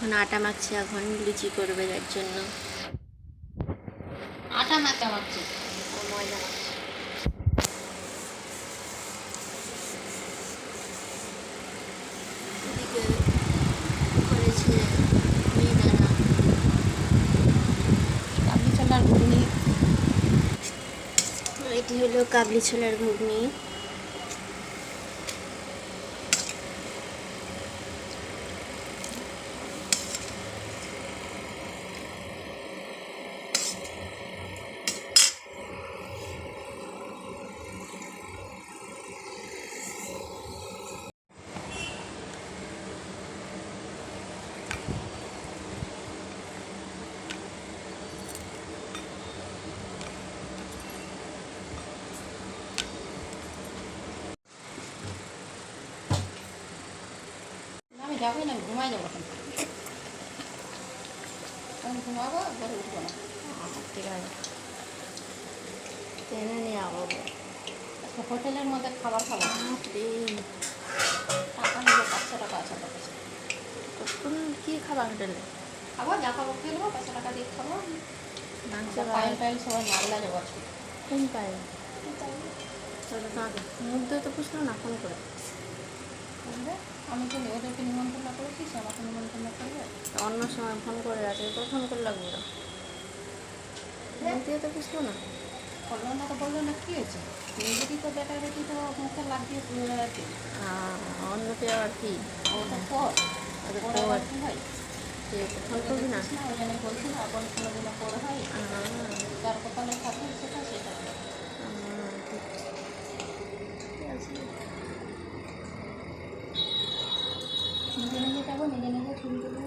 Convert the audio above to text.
এখন আটা মাখছে, এখন লুচি করবে যার জন্য আটা মাখা মাখছে, ময়দা মাখছে। এদিকে করেছে মেয়েদারা কাবলি ছোলার ঘুগনি। এটি হলো কাবলি ছোলার ঘুগনি। আমি যাবোই না, ঘুমাই যাবো এখন। তখন ঘুমাবো, ঘরে উঠবো না। ঠিক আছে, টেনে নিয়ে যাবো। আজকে হোটেলের মধ্যে খাবার খাবো। বাপরে, টাকা নেবো 500 টাকা আছে আমার কাছে। কতক্ষণ কী খাবার হোটেলে? খাবো, যা খাবো খেয়ে নেবো, 500 টাকা দিয়ে খাবো। মাংস পায়েল টাইল সবাই মালদা যাবো আজকে। কোন পায়ে? তাহলে তোমাকে মুখ দিয়ে তো পুষলো না ফোন করে। বুঝলে? আমি তো ওদেরকে নিমন্ত্রণ করেছি, সে আমাকে নিমন্ত্রণ করবে। অন্য সময় ফোন করে রাখে, তো ফোন করে লাগবে না, মুখ দিয়ে তো পুষলো না। বললো না তো বললো না, কী হয়েছে? নিজেরই তো বেটা বেটি তো মুখে লাগিয়ে আছে। অন্যকে আবার কি? ওটা পর ওদের ওরা পর কি হয়? ফোন করবি না? না ওই জন্য বলছি না, আপন কোনো দিন পর হয়, যার কপালে থাকে সেটা সেটা। ঠিক আছে। নিজে নিজে যাবো, নিজে নিজে ছবি তুলবো।